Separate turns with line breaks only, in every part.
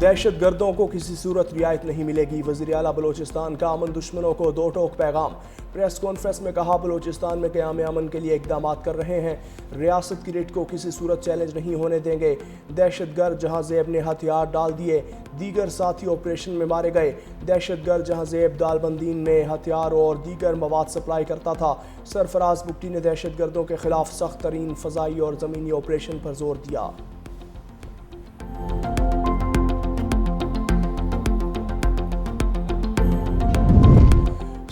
دہشت گردوں کو کسی صورت رعایت نہیں ملے گی، وزیر اعلیٰ بلوچستان کا امن دشمنوں کو دو ٹوک پیغام۔ پریس کانفرنس میں کہا بلوچستان میں قیام امن کے لیے اقدامات کر رہے ہیں، ریاست کی ریٹ کو کسی صورت چیلنج نہیں ہونے دیں گے۔ دہشت گرد جہاں زیب نے ہتھیار ڈال دیے، دیگر ساتھی آپریشن میں مارے گئے۔ دہشت گرد جہاں زیب دال بندین میں ہتھیار اور دیگر مواد سپلائی کرتا تھا، سرفراز بگٹی نے دہشت گردوں کے خلاف سخت ترین فضائی اور زمینی آپریشن پر زور دیا۔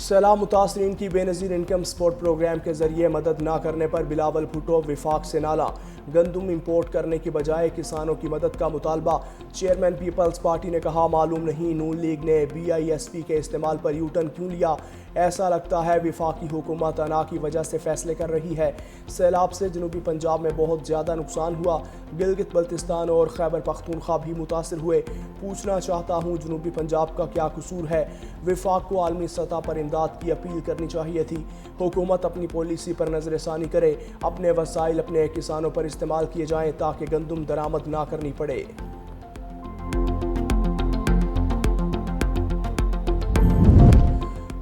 سیلاب متاثرین کی بے نظیر انکم سپورٹ پروگرام کے ذریعے مدد نہ کرنے پر بلاول بھٹو وفاق سے نالاں۔ گندم امپورٹ کرنے کی بجائے کسانوں کی مدد کا مطالبہ۔ چیئرمین پیپلز پارٹی نے کہا معلوم نہیں نون لیگ نے BISP کے استعمال پر یو ٹرن کیوں لیا، ایسا لگتا ہے وفاقی حکومت انا کی وجہ سے فیصلے کر رہی ہے۔ سیلاب سے جنوبی پنجاب میں بہت زیادہ نقصان ہوا، گلگت بلتستان اور خیبر پختونخوا بھی متاثر ہوئے۔ پوچھنا چاہتا ہوں جنوبی پنجاب کا کیا قصور ہے؟ وفاق کو عالمی سطح پر امداد کی اپیل کرنی چاہیے تھی۔ حکومت اپنی پالیسی پر نظر ثانی کرے، اپنے وسائل اپنے کسانوں پر استعمال کیے جائیں تاکہ گندم درآمد نہ کرنی پڑے۔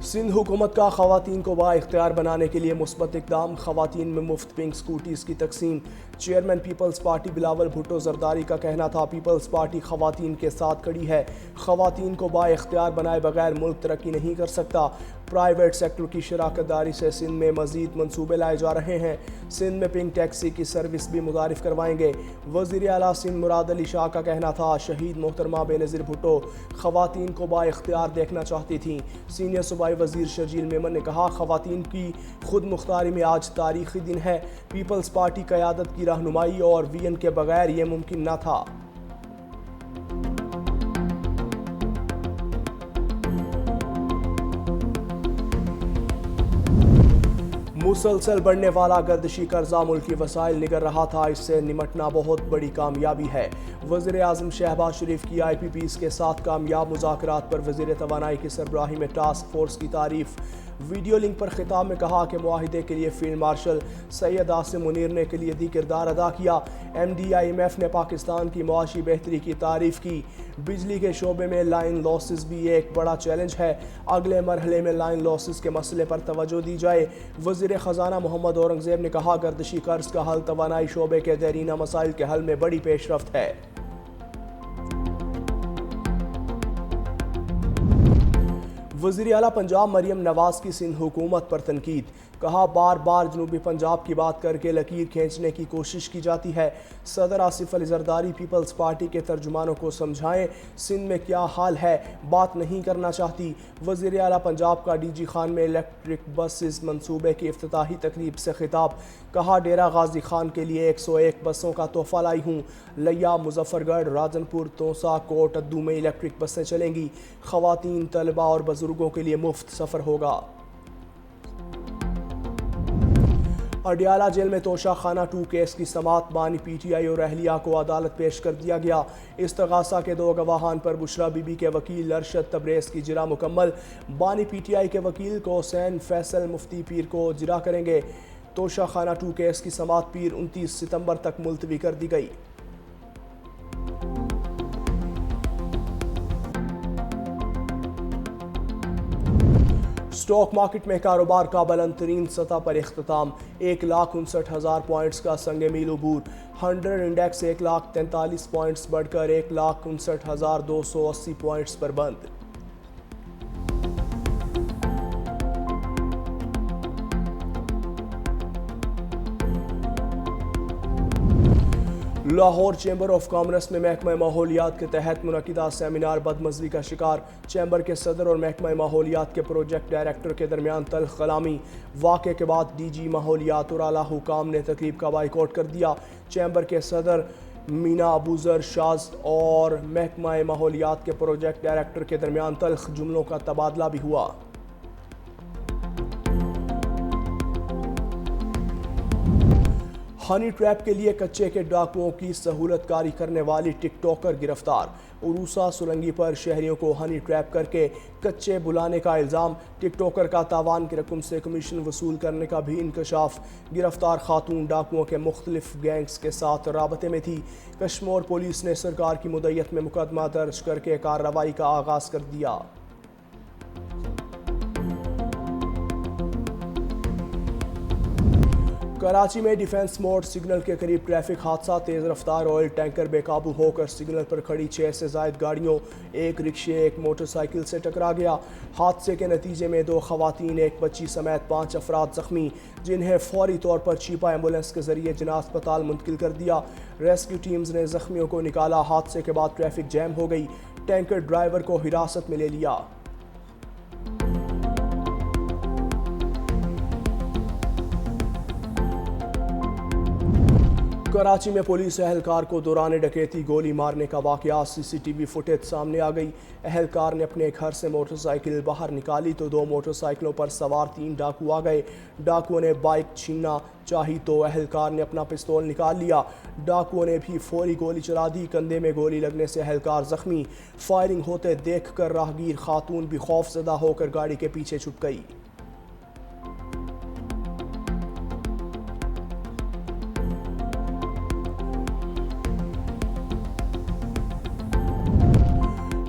سندھ حکومت کا خواتین کو با اختیار بنانے کے لیے مثبت اقدام، خواتین میں مفت پنک سکوٹیز کی تقسیم۔ چیئرمین پیپلز پارٹی بلاول بھٹو زرداری کا کہنا تھا پیپلز پارٹی خواتین کے ساتھ کھڑی ہے، خواتین کو با اختیار بنائے بغیر ملک ترقی نہیں کر سکتا۔ پرائیویٹ سیکٹر کی شراکت داری سے سندھ میں مزید منصوبے لائے جا رہے ہیں، سندھ میں پنک ٹیکسی کی سروس بھی متعارف کروائیں گے۔ وزیر اعلیٰ سندھ مراد علی شاہ کا کہنا تھا شہید محترمہ بے نظیر بھٹو خواتین کو با اختیار دیکھنا چاہتی تھیں۔ سینئر صوبائی وزیر شرجیل میمن نے کہا خواتین کی خود مختاری میں آج تاریخی دن ہے، پیپلز پارٹی قیادت کی رہنمائی اور VN کے بغیر یہ ممکن نہ تھا۔ مسلسل بڑھنے والا گردشی قرضہ ملکی وسائل نگر رہا تھا، اس سے نمٹنا بہت بڑی کامیابی ہے۔ وزیر اعظم شہباز شریف کی IPPs کے ساتھ کامیاب مذاکرات پر وزیر توانائی کی سربراہی میں ٹاسک فورس کی تعریف۔ ویڈیو لنک پر خطاب میں کہا کہ معاہدے کے لیے فیلڈ مارشل سید عاصم منیر نے کلیدی کردار ادا کیا۔ MD IMF نے پاکستان کی معاشی بہتری کی تعریف کی۔ بجلی کے شعبے میں لائن لاسز بھی ایک بڑا چیلنج ہے، اگلے مرحلے میں لائن لاسز کے مسئلے پر توجہ دی جائے۔ وزیر خزانہ محمد اورنگزیب نے کہا گردشی قرض کا حل توانائی شعبے کے دیرینہ مسائل کے حل میں بڑی پیش رفت ہے۔ وزیر اعلیٰ پنجاب مریم نواز کی سندھ حکومت پر تنقید، کہا بار بار جنوبی پنجاب کی بات کر کے لکیر کھینچنے کی کوشش کی جاتی ہے۔ صدر آصف علی زرداری پیپلز پارٹی کے ترجمانوں کو سمجھائیں سندھ میں کیا حال ہے، بات نہیں کرنا چاہتی۔ وزیر اعلیٰ پنجاب کا DG خان میں الیکٹرک بسز منصوبے کی افتتاحی تقریب سے خطاب، کہا ڈیرہ غازی خان کے لیے 101 بسوں کا تحفہ لائی ہوں، لیا مظفر گڑھ راجن پور توسا کوٹ ادو میں الیکٹرک بسیں چلیں گی، خواتین طلباء اور بزرگوں کے لیے مفت سفر ہوگا۔ اڈیالہ جیل میں توشہ خانہ 2 کیس کی سماعت، بانی PTI اور اہلیہ کو عدالت پیش کر دیا گیا۔ استغاثہ کے 2 گواہان پر بشرا بی بی کے وکیل ارشد تبریز کی جرا مکمل، بانی PTI کے وکیل کو حسین فیصل مفتی پیر کو جرا کریں گے۔ توشہ خانہ 2 کیس کی سماعت پیر 29 ستمبر تک ملتوی کر دی گئی۔ اسٹاک مارکیٹ میں کاروبار کا بلند ترین سطح پر اختتام، 1,59,000 پوائنٹس کا سنگ میل عبور، 100 انڈیکس 1,43 پوائنٹس بڑھ کر 1,59,280 پوائنٹس پر بند۔ لاہور چیمبر آف کامرس میں محکمہ ماحولیات کے تحت منعقدہ سیمینار بدمزگی کا شکار، چیمبر کے صدر اور محکمہ ماحولیات کے پروجیکٹ ڈائریکٹر کے درمیان تلخ کلامی، واقعے کے بعد DG ماحولیات اور اعلیٰ حکام نے تقریب کا بائیکاٹ کر دیا۔ چیمبر کے صدر مینا ابوذر شاز اور محکمہ ماحولیات کے پروجیکٹ ڈائریکٹر کے درمیان تلخ جملوں کا تبادلہ بھی ہوا۔ ہنی ٹریپ کے لیے کچے کے ڈاکوؤں کی سہولت کاری کرنے والی ٹک ٹاکر گرفتار۔ عروسہ سرنگی پر شہریوں کو ہنی ٹریپ کر کے کچے بلانے کا الزام۔ ٹک ٹاکر کا تاوان کی رقم سے کمیشن وصول کرنے کا بھی انکشاف۔ گرفتار خاتون ڈاکوؤں کے مختلف گینگز کے ساتھ رابطے میں تھی۔ کشمور پولیس نے سرکار کی مدعیت میں مقدمہ درج کر کے کارروائی کا آغاز کر دیا۔ کراچی میں ڈیفنس موڈ سگنل کے قریب ٹریفک حادثہ۔ تیز رفتار آئل ٹینکر بے قابو ہو کر سگنل پر کھڑی 6 سے زائد گاڑیوں، ایک رکشے، ایک موٹر سائیکل سے ٹکرا گیا۔ حادثے کے نتیجے میں 2 خواتین، ایک بچی سمیت 5 افراد زخمی، جنہیں فوری طور پر چیپا ایمبولینس کے ذریعے جناح اسپتال منتقل کر دیا۔ ریسکیو ٹیمز نے زخمیوں کو نکالا۔ حادثے کے بعد ٹریفک جیم ہو گئی۔ ٹینکر ڈرائیور کو حراست میں لے لیا۔ کراچی میں پولیس اہلکار کو دوران ڈکیتی گولی مارنے کا واقعہ۔ سی سی ٹی وی فوٹیج سامنے آ گئی۔ اہلکار نے اپنے گھر سے موٹر سائیکل باہر نکالی تو 2 موٹر سائیکلوں پر سوار 3 ڈاکو آ گئے۔ ڈاکوؤں نے بائک چھیننا چاہی تو اہلکار نے اپنا پستول نکال لیا۔ ڈاکوؤں نے بھی فوری گولی چلا دی۔ کندھے میں گولی لگنے سے اہلکار زخمی۔ فائرنگ ہوتے دیکھ کر راہگیر خاتون بھی خوف زدہ ہو کر گاڑی کے پیچھے چھپ گئی۔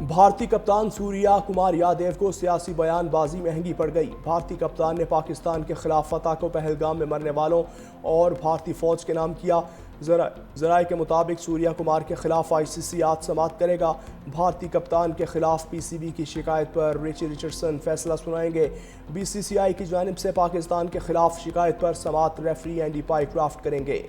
بھارتی کپتان سوریہ کمار یادیو کو سیاسی بیان بازی مہنگی پڑ گئی۔ بھارتی کپتان نے پاکستان کے خلاف فتح کو پہلگام میں مرنے والوں اور بھارتی فوج کے نام کیا۔ ذرائع کے مطابق سوریہ کمار کے خلاف آئی سی سی آج سماعت کرے گا۔ بھارتی کپتان کے خلاف پی سی بی کی شکایت پر ریچی رچرڈسن فیصلہ سنائیں گے۔ بی سی سی آئی کی جانب سے پاکستان کے خلاف شکایت پر سماعت ریفری اینڈی پائی کرافٹ کریں گے۔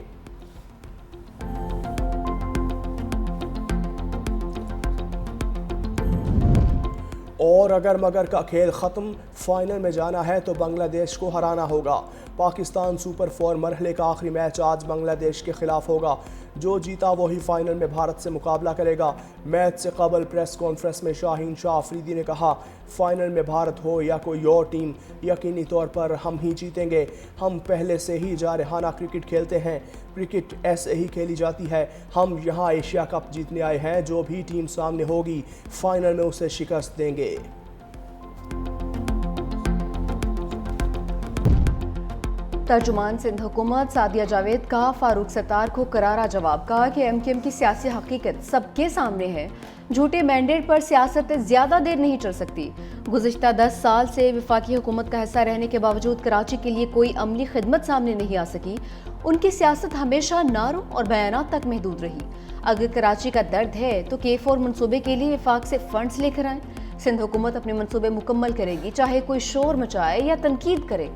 اور اگر مگر کا کھیل ختم، فائنل میں جانا ہے تو بنگلہ دیش کو ہرانا ہوگا۔ پاکستان سپر 4 مرحلے کا آخری میچ آج بنگلہ دیش کے خلاف ہوگا۔ جو جیتا وہی فائنل میں بھارت سے مقابلہ کرے گا۔ میچ سے قبل پریس کانفرنس میں شاہین شاہ آفریدی نے کہا، فائنل میں بھارت ہو یا کوئی اور ٹیم، یقینی طور پر ہم ہی جیتیں گے۔ ہم پہلے سے ہی جارحانہ کرکٹ کھیلتے ہیں۔ کرکٹ ایسے ہی کھیلی جاتی ہے۔ ہم یہاں ایشیا کپ جیتنے آئے ہیں۔ جو بھی ٹیم سامنے ہوگی فائنل میں اسے شکست دیں گے۔
ترجمان سندھ حکومت سعدیہ جاوید کا فاروق ستار کو کرارا جواب۔ کہا کہ ایم کیو ایم کی سیاسی حقیقت سب کے سامنے ہے۔ جھوٹے مینڈیٹ پر سیاست زیادہ دیر نہیں چل سکتی۔ گزشتہ 10 سال سے وفاقی حکومت کا حصہ رہنے کے باوجود کراچی کے لیے کوئی عملی خدمت سامنے نہیں آ سکی۔ ان کی سیاست ہمیشہ نعروں اور بیانات تک محدود رہی۔ اگر کراچی کا درد ہے تو K4 منصوبے کے لیے وفاق سے فنڈز لے کر آئیں۔ سندھ حکومت اپنے منصوبے مکمل کرے گی، چاہے کوئی شور مچائے یا تنقید کرے۔